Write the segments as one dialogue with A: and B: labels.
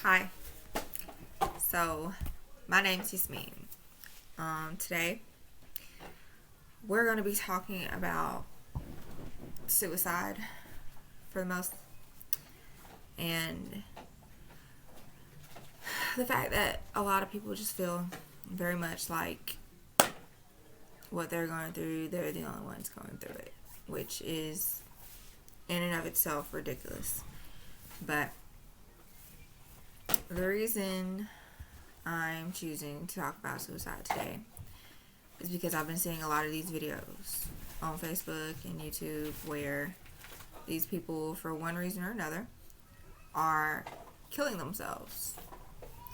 A: Hi. So, my name's Yasmin. Today we're going to be talking about suicide for the most, and the fact that a lot of people just feel very much like what they're going through, they're the only ones going through it, which is in and of itself ridiculous. But the reason I'm choosing to talk about suicide today is because I've been seeing a lot of these videos on Facebook and YouTube where these people, for one reason or another, are killing themselves.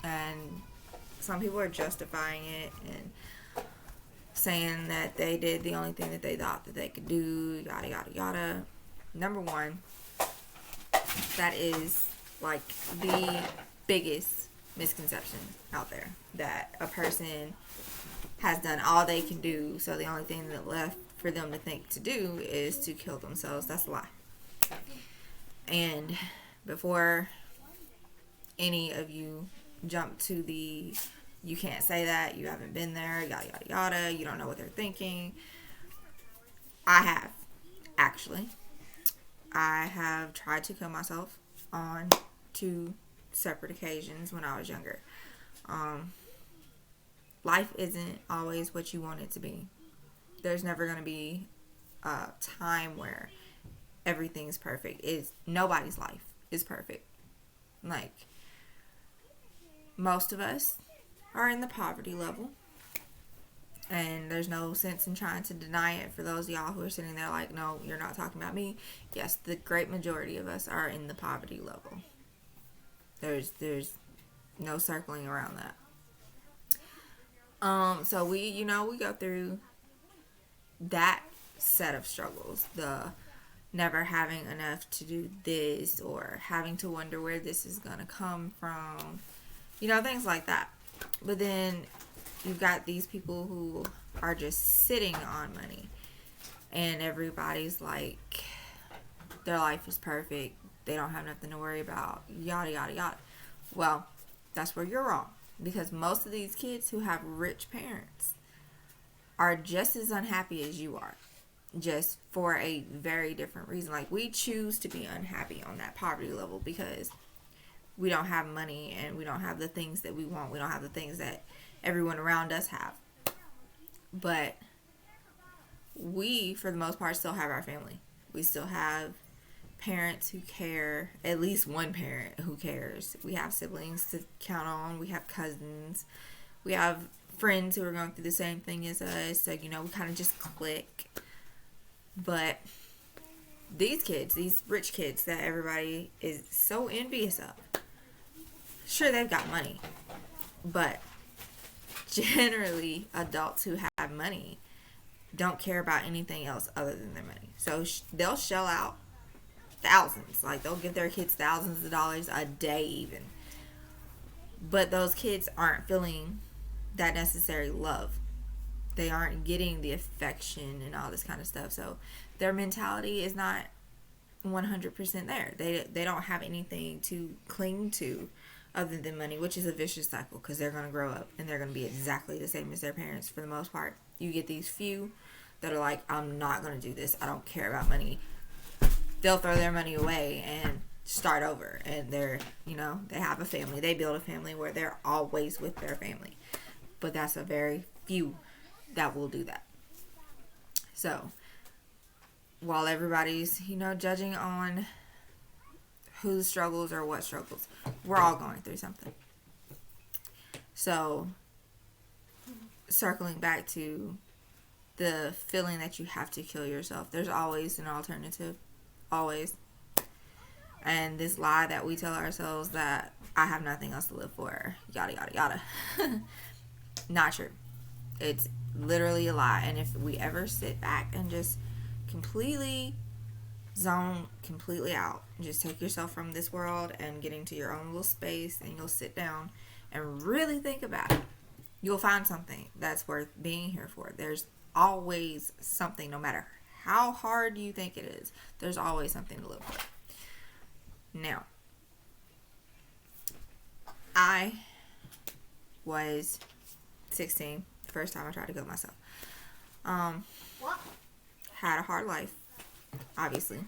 A: And some people are justifying it and saying that they did the only thing that they thought that they could do, yada, yada, yada. Number one, that is like the biggest misconception out there, that a person has done all they can do, so the only thing that left for them to think to do is to kill themselves. That's a lie. And before any of you jump to the you can't say that, you haven't been there, yada yada yada, you don't know what they're thinking, I have, actually. I have tried to kill myself on two separate occasions when I was younger. Life isn't always what you want it to be. There's never going to be a time where everything's perfect. Nobody's life is perfect. Like, most of us are in the poverty level, and there's no sense in trying to deny it. For those of y'all who are sitting there like, no, you're not talking about me. Yes, the great majority of us are in the poverty level. There's no circling around that. So we go through that set of struggles, the never having enough to do this, or having to wonder where this is gonna come from, things like that. But then you've got these people who are just sitting on money, and everybody's like, their life is perfect, they don't have nothing to worry about, yada yada yada. Well, that's where you're wrong, because most of these kids who have rich parents are just as unhappy as you are, just for a very different reason. Like, we choose to be unhappy on that poverty level because we don't have money and we don't have the things that we want. We don't have the things that everyone around us have. But we, for the most part, still have our family. We still have parents who care, at least one parent who cares. We have siblings to count on. We have cousins. We have friends who are going through the same thing as us. So, we kind of just click. But these kids, these rich kids that everybody is so envious of, sure, they've got money. But generally, adults who have money don't care about anything else other than their money. So they'll shell out thousands. Like, they'll give their kids thousands of dollars a day even. But those kids aren't feeling that necessary love. They aren't getting the affection and all this kind of stuff. So their mentality is not 100% there. They don't have anything to cling to other than money, which is a vicious cycle, because they're going to grow up and they're going to be exactly the same as their parents for the most part. You get these few that are like, I'm not going to do this, I don't care about money. They'll throw their money away and start over, and they have a family, they build a family where they're always with their family. But that's a very few that will do that. So while everybody's judging on who struggles or what struggles, we're all going through something. So, circling back to the feeling that you have to kill yourself, there's always an alternative. Always. And this lie that we tell ourselves, that I have nothing else to live for, yada yada yada. Not true. It's literally a lie. And if we ever sit back and just completely zone completely out, just take yourself from this world and get into your own little space, and you'll sit down and really think about it, you'll find something that's worth being here for. There's always something, no matter how hard you think it is, there's always something to live for. Now, I was 16, the first time I tried to kill myself. Had a hard life, obviously.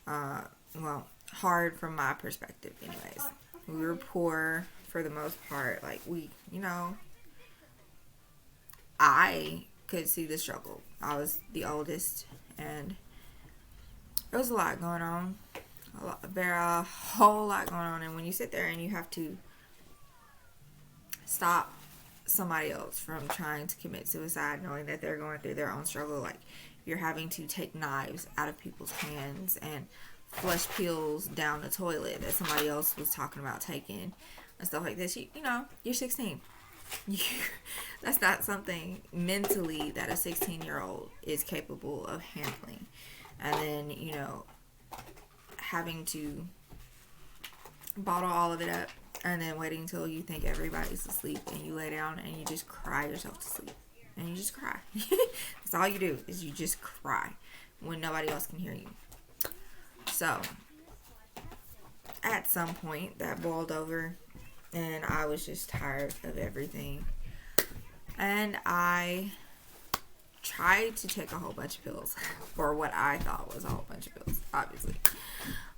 A: Well, hard from my perspective, anyways. We were poor for the most part. Like, I could see the struggle. I was the oldest, and there was a lot going on. A whole lot going on. And when you sit there and you have to stop somebody else from trying to commit suicide, knowing that they're going through their own struggle, like you're having to take knives out of people's hands and flush pills down the toilet that somebody else was talking about taking and stuff like this. You're 16. That's not something mentally that a 16-year-old is capable of handling. And then, having to bottle all of it up and then waiting until you think everybody's asleep and you lay down and you just cry yourself to sleep. And you just cry. That's all you do, is you just cry when nobody else can hear you. So, at some point, that boiled over, and I was just tired of everything. And I tried to take a whole bunch of pills, for what I thought was a whole bunch of pills, obviously.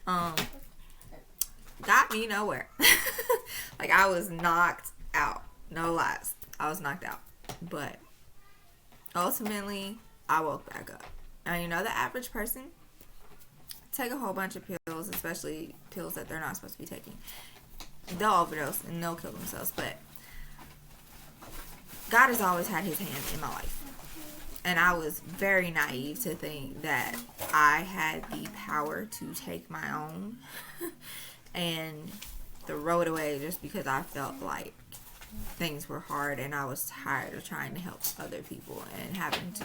A: Got me nowhere. Like, I was knocked out. No lies. I was knocked out. But ultimately, I woke back up. And the average person take a whole bunch of pills, especially pills that they're not supposed to be taking. They'll overdose and they'll kill themselves. But God has always had his hand in my life. And I was very naive to think that I had the power to take my own and throw it away just because I felt like things were hard and I was tired of trying to help other people and having to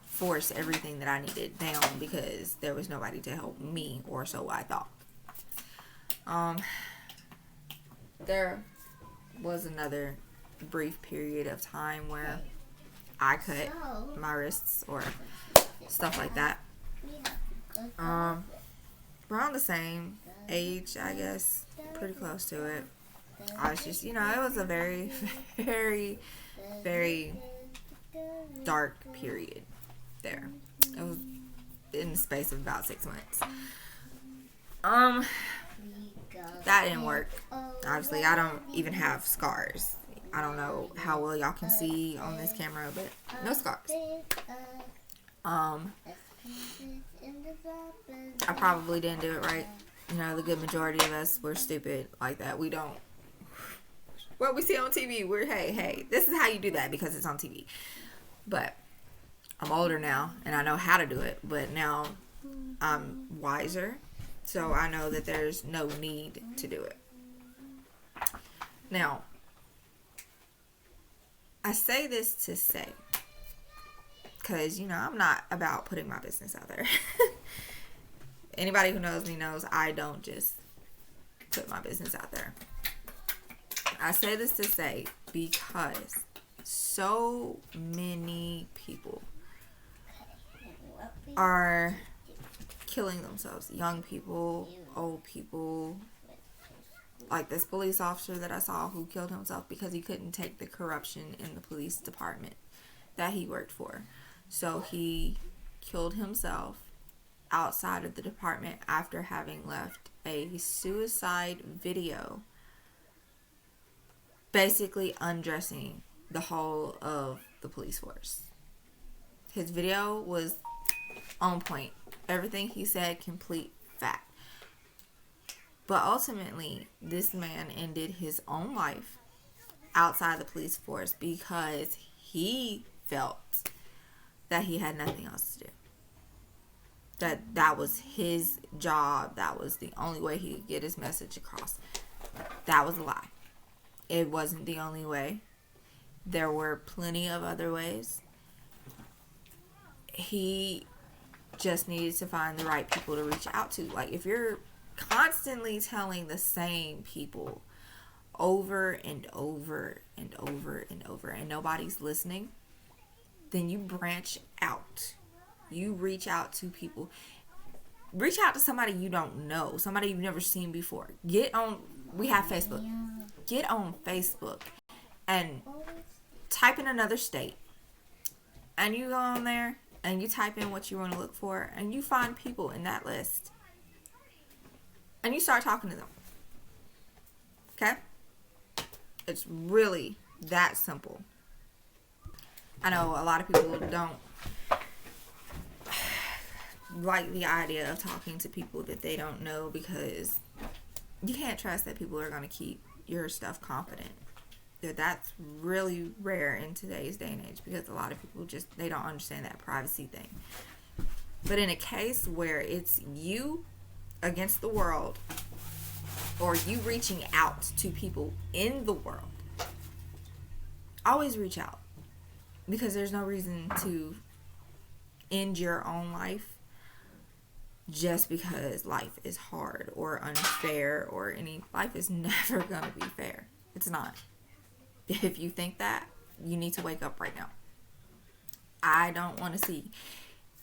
A: force everything that I needed down because there was nobody to help me, or so I thought. There was another brief period of time where I cut my wrists or stuff like that. Around the same age, I guess, pretty close to it. I was just, it was a very, very, very dark period there. It was in the space of about 6 months. That didn't work. Obviously, I don't even have scars. I don't know how well y'all can see on this camera, but no scars. I probably didn't do it right. The good majority of us, we're stupid like that. We don't. What we see on TV, we're, hey, this is how you do that because it's on TV. But I'm older now, and I know how to do it. But now I'm wiser, so I know that there's no need to do it. Now, I say this to say, because, I'm not about putting my business out there. Anybody who knows me knows I don't just put my business out there. I say this to say because so many people are killing themselves. Young people, old people. Like this police officer that I saw who killed himself because he couldn't take the corruption in the police department that he worked for. So he killed himself outside of the department after having left a suicide video, basically undressing the whole of the police force. His video was on point. Everything he said, complete fact. But ultimately, this man ended his own life outside the police force because he felt that he had nothing else to do. That was his job. That was the only way he could get his message across. That was a lie. It wasn't the only way. There were plenty of other ways. He just needed to find the right people to reach out to. Like, if you're constantly telling the same people over and over and over and over and nobody's listening, then you branch out. You reach out to people. Reach out to somebody you don't know, somebody you've never seen before. We have Facebook. Get on Facebook and type in another state. And you go on there and you type in what you want to look for, and you find people in that list. And you start talking to them. Okay? It's really that simple. I know a lot of people don't like the idea of talking to people that they don't know, because you can't trust that people are going to keep your stuff confident. That's really rare in today's day and age, because a lot of people they don't understand that privacy thing. But in a case where it's you against the world, or you reaching out to people in the world, always reach out, because there's no reason to end your own life just because life is hard or unfair, or life is never gonna be fair. It's not. If you think that, you need to wake up right now. I don't want to see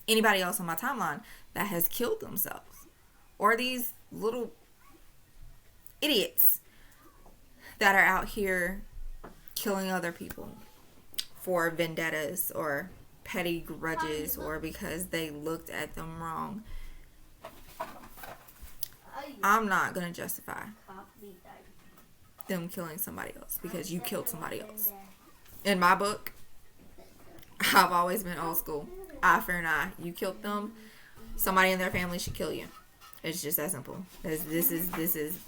A: anybody else on my timeline that has killed themselves, or these little idiots that are out here killing other people for vendettas or petty grudges, or because they looked at them wrong. I'm not going to justify them killing somebody else because you killed somebody else. In my book, I've always been old school. Eye for an eye. You killed them, somebody in their family should kill you. It's just that simple. This is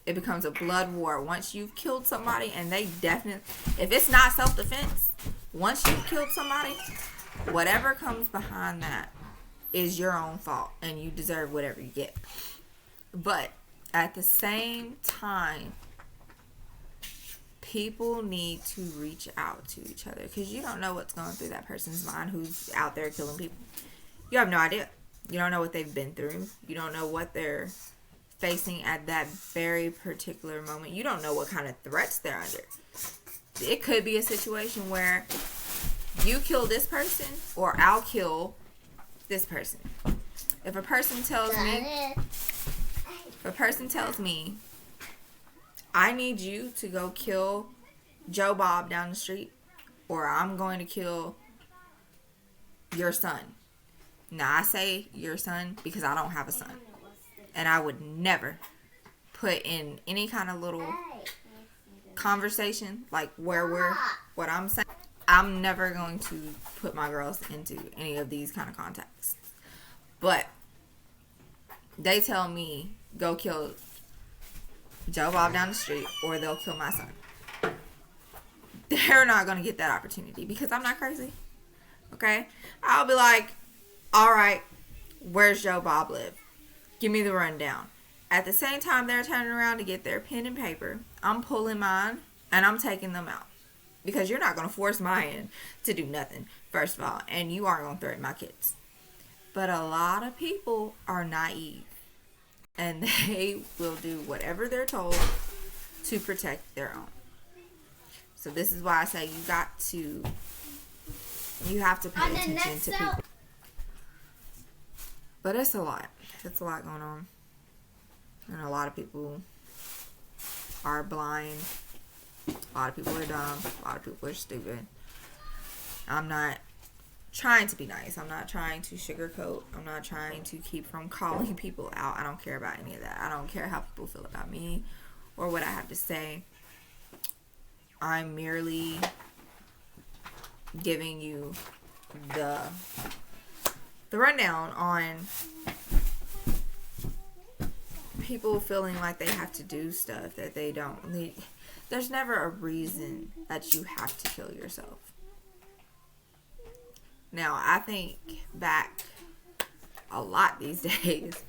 A: it becomes a blood war once you've killed somebody, and they definitely, if it's not self-defense, once you've killed somebody, whatever comes behind that is your own fault, and you deserve whatever you get. But at the same time, people need to reach out to each other, because you don't know what's going through that person's mind who's out there killing people. You have no idea. You don't know what they've been through. You don't know what they're facing at that very particular moment. You don't know what kind of threats they're under. It could be a situation where you kill this person, or I'll kill this person. If a person tells me, I need you to go kill Joe Bob down the street, or I'm going to kill your son. Now, I say your son because I don't have a son. And I would never put in any kind of little conversation like what I'm saying. I'm never going to put my girls into any of these kind of contexts. But they tell me, go kill Joe Bob down the street, or they'll kill my son. They're not going to get that opportunity, because I'm not crazy. Okay? I'll be like, all right, where's Joe Bob live? Give me the rundown. At the same time they're turning around to get their pen and paper, I'm pulling mine and I'm taking them out. Because you're not going to force my hand to do nothing, first of all. And you aren't going to threaten my kids. But a lot of people are naive. And they will do whatever they're told to protect their own. So this is why I say you have to pay attention to people. But it's a lot. It's a lot going on. And a lot of people are blind. A lot of people are dumb. A lot of people are stupid. I'm not trying to be nice. I'm not trying to sugarcoat. I'm not trying to keep from calling people out. I don't care about any of that. I don't care how people feel about me or what I have to say. I'm merely giving you the rundown on people feeling like they have to do stuff that they don't. There's never a reason that you have to kill yourself. Now, I think back a lot these days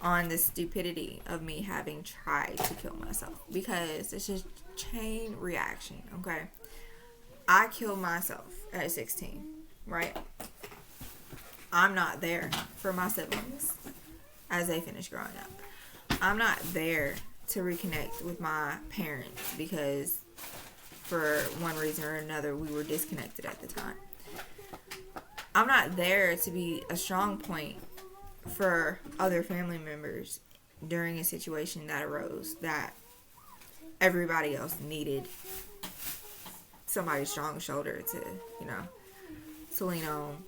A: on the stupidity of me having tried to kill myself, because it's just chain reaction, okay? I killed myself at 16, right? I'm not there for my siblings as they finish growing up. I'm not there to reconnect with my parents because for one reason or another we were disconnected at the time. I'm not there to be a strong point for other family members during a situation that arose that everybody else needed somebody's strong shoulder to, to lean on.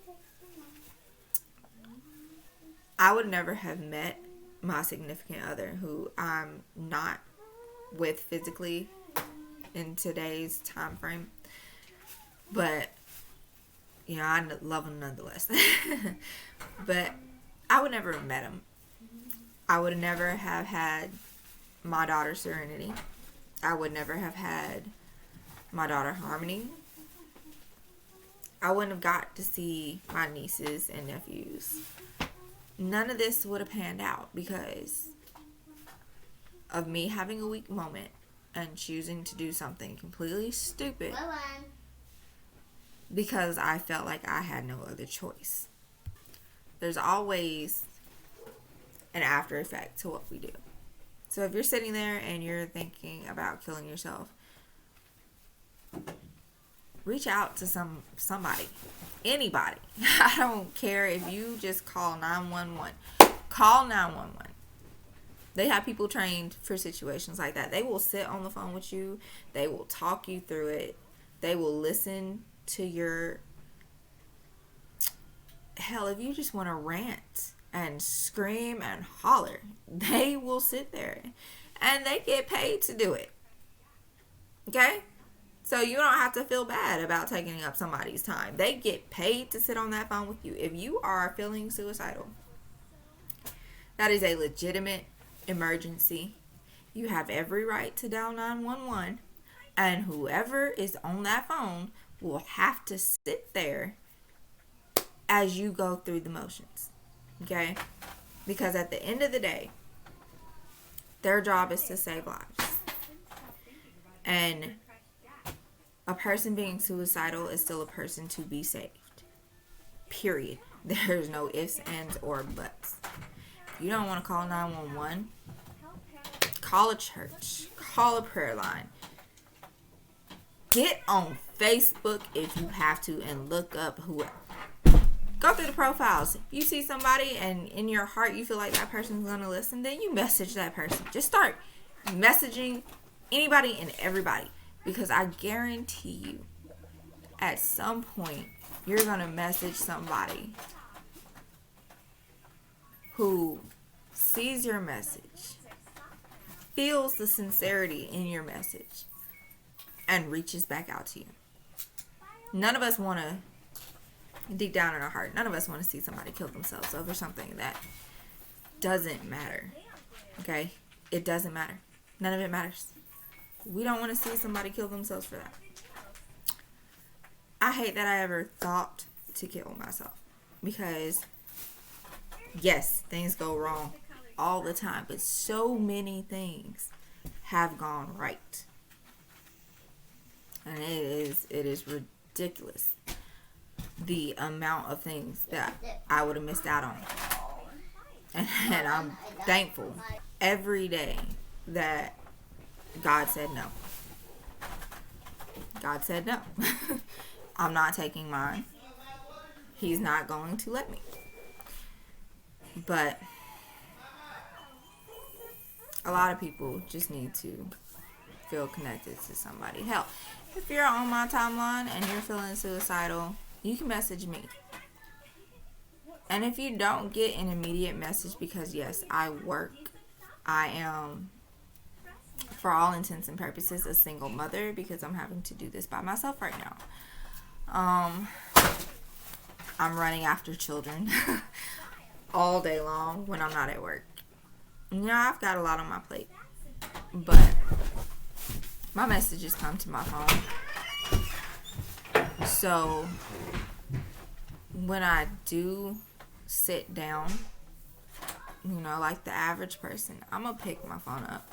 A: I would never have met my significant other, who I'm not with physically in today's time frame, but I love him nonetheless. But I would never have met him. I would never have had my daughter Serenity. I would never have had my daughter Harmony. I wouldn't have got to see my nieces and nephews. None of this would have panned out because of me having a weak moment and choosing to do something completely stupid because I felt like I had no other choice. There's always an after effect to what we do. So if you're sitting there and you're thinking about killing yourself, reach out to somebody. Anybody. I don't care if you just call 911. Call 911. They have people trained for situations like that. They will sit on the phone with you. They will talk you through it. They will listen to your... Hell, if you just want to rant and scream and holler, they will sit there. And they get paid to do it. Okay? So you don't have to feel bad about taking up somebody's time. They get paid to sit on that phone with you. If you are feeling suicidal, that is a legitimate emergency. You have every right to dial 911, and whoever is on that phone will have to sit there as you go through the motions. Okay? Because at the end of the day, their job is to save lives. And a person being suicidal is still a person to be saved. Period. There's no ifs, ands, or buts. If you don't want to call 911, call a church. Call a prayer line. Get on Facebook if you have to and look up whoever. Go through the profiles. If you see somebody and in your heart you feel like that person's going to listen, then you message that person. Just start messaging anybody and everybody. Because I guarantee you, at some point, you're going to message somebody who sees your message, feels the sincerity in your message, and reaches back out to you. None of us want to, deep down in our heart, none of us want to see somebody kill themselves over something that doesn't matter. Okay? It doesn't matter. None of it matters. We don't want to see somebody kill themselves for that. I hate that I ever thought to kill myself. Because, yes, things go wrong all the time. But so many things have gone right. And it is ridiculous. The amount of things that I would have missed out on. And I'm thankful every day that God said no. God said no. I'm not taking mine. He's not going to let me. But a lot of people just need to feel connected to somebody. Hell, if you're on my timeline and you're feeling suicidal, you can message me. And if you don't get an immediate message, because yes, I work, I am, for all intents and purposes, a single mother because I'm having to do this by myself right now. I'm running after children all day long when I'm not at work. I've got a lot on my plate. But my messages come to my phone. So when I do sit down, like the average person, I'm going to pick my phone up.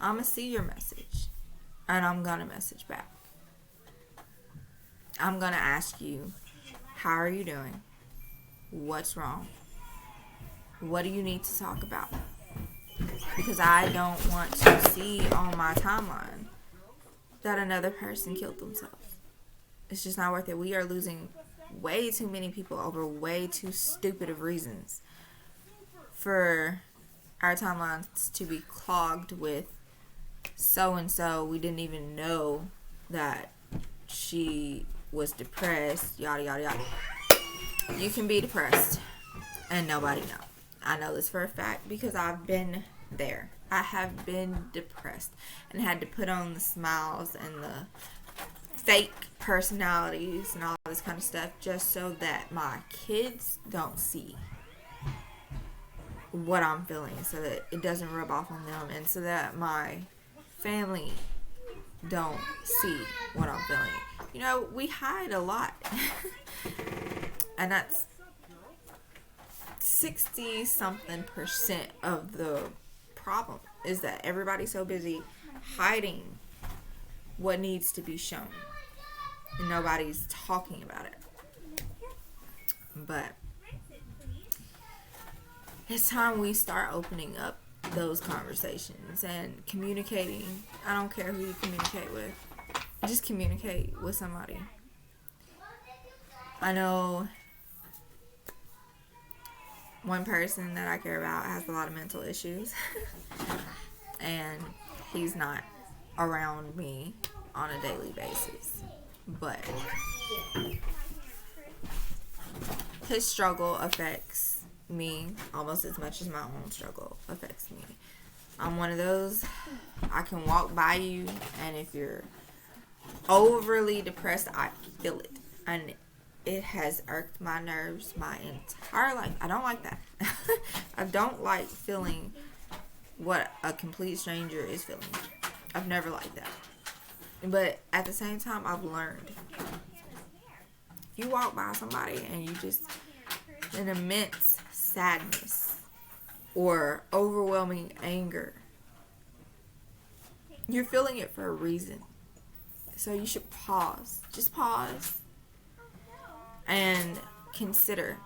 A: I'm going to see your message. And I'm going to message back. I'm going to ask you, how are you doing? What's wrong? What do you need to talk about? Because I don't want to see on my timeline that another person killed themselves. It's just not worth it. We are losing way too many people over way too stupid of reasons. for our timelines to be clogged with so and so, we didn't even know that she was depressed, yada yada yada. You can be depressed and nobody know. I know this for a fact because I've been there. I have been depressed and had to put on the smiles and the fake personalities and all this kind of stuff just so that my kids don't see what I'm feeling, so that it doesn't rub off on them, and so that my family don't see what I'm feeling. You know, we hide a lot. And that's 60 something% of the problem, is that everybody's so busy hiding what needs to be shown and nobody's talking about it. But it's time we start opening up those conversations and communicating. I don't care who you communicate with, just communicate with somebody. I know one person that I care about has a lot of mental issues and he's not around me on a daily basis, but his struggle affects me almost as much as my own struggle affects me. I'm one of those, I can walk by you and if you're overly depressed, I feel it, and it has irked my nerves my entire life. I don't like that. I don't like feeling what a complete stranger is feeling. I've never liked that. But at the same time, I've learned. If you walk by somebody and you just, an immense sadness or overwhelming anger, you're feeling it for a reason. So you should pause. Just pause. And consider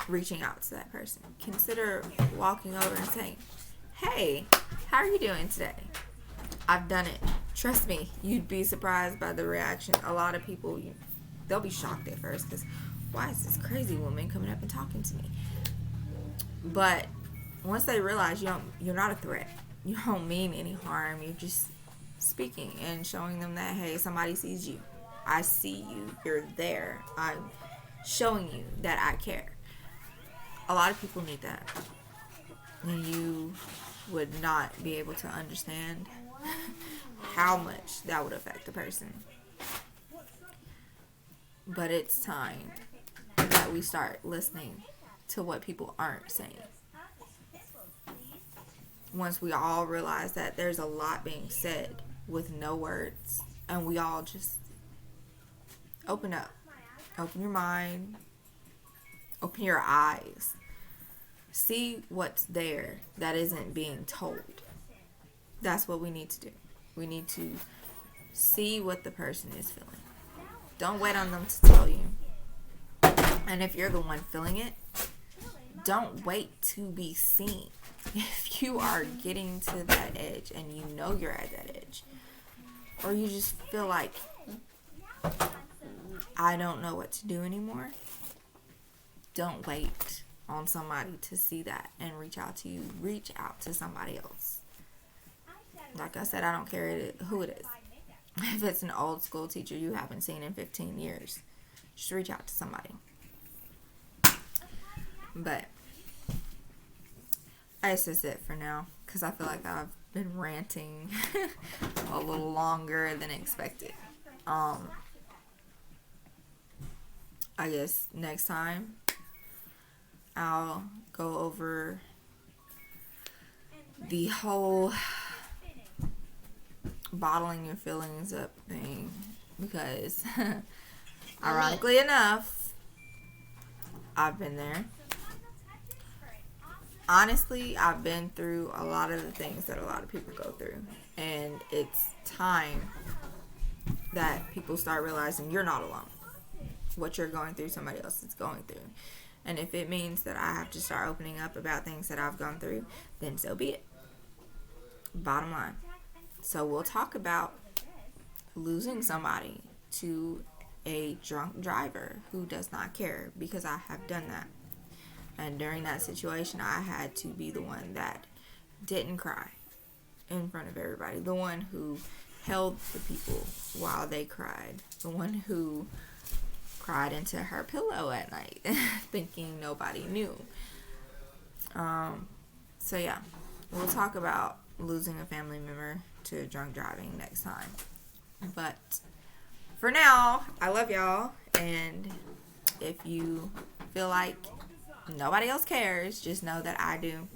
A: reaching out to that person. Consider walking over and saying, hey, how are you doing today? I've done it. Trust me, you'd be surprised by the reaction. A lot of people, they'll be shocked at first because why is this crazy woman coming up and talking to me? But once they realize you're not a threat, you don't mean any harm, you're just speaking and showing them that, hey, somebody sees you. I see you. You're there. I'm showing you that I care. A lot of people need that. And you would not be able to understand how much that would affect a person. But it's time that we start listening to what people aren't saying. Once we all realize that there's a lot being said with no words, and we all just open up. Open your mind. Open your eyes. See what's there that isn't being told. That's what we need to do. We need to see what the person is feeling. Don't wait on them to tell you. And if you're the one feeling it, don't wait to be seen. If you are getting to that edge and you know you're at that edge, or you just feel like, I don't know what to do anymore, don't wait on somebody to see that and reach out to you. Reach out to somebody else. Like I said, I don't care who it is. If it's an old school teacher you haven't seen in 15 years, just reach out to somebody. But that's just it for now, because I feel like I've been ranting a little longer than expected. I guess next time I'll go over the whole bottling your feelings up thing, because ironically enough, I've been there. Honestly, I've been through a lot of the things that a lot of people go through, and it's time that people start realizing you're not alone. What you're going through, somebody else is going through. And if it means that I have to start opening up about things that I've gone through, then so be it. Bottom line. So we'll talk about losing somebody to a drunk driver who does not care, because I have done that. And during that situation, I had to be the one that didn't cry in front of everybody. The one who held the people while they cried. The one who cried into her pillow at night thinking nobody knew. So yeah, we'll talk about losing a family member to drunk driving next time. But for now, I love y'all, and if you feel like nobody else cares, just know that I do.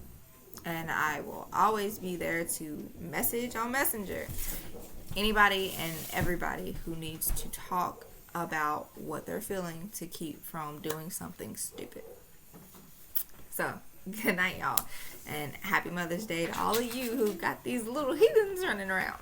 A: And I will always be there to message on Messenger anybody and everybody who needs to talk about what they're feeling to keep from doing something stupid. So, good night, y'all. And happy Mother's Day to all of you who got these little heathens running around.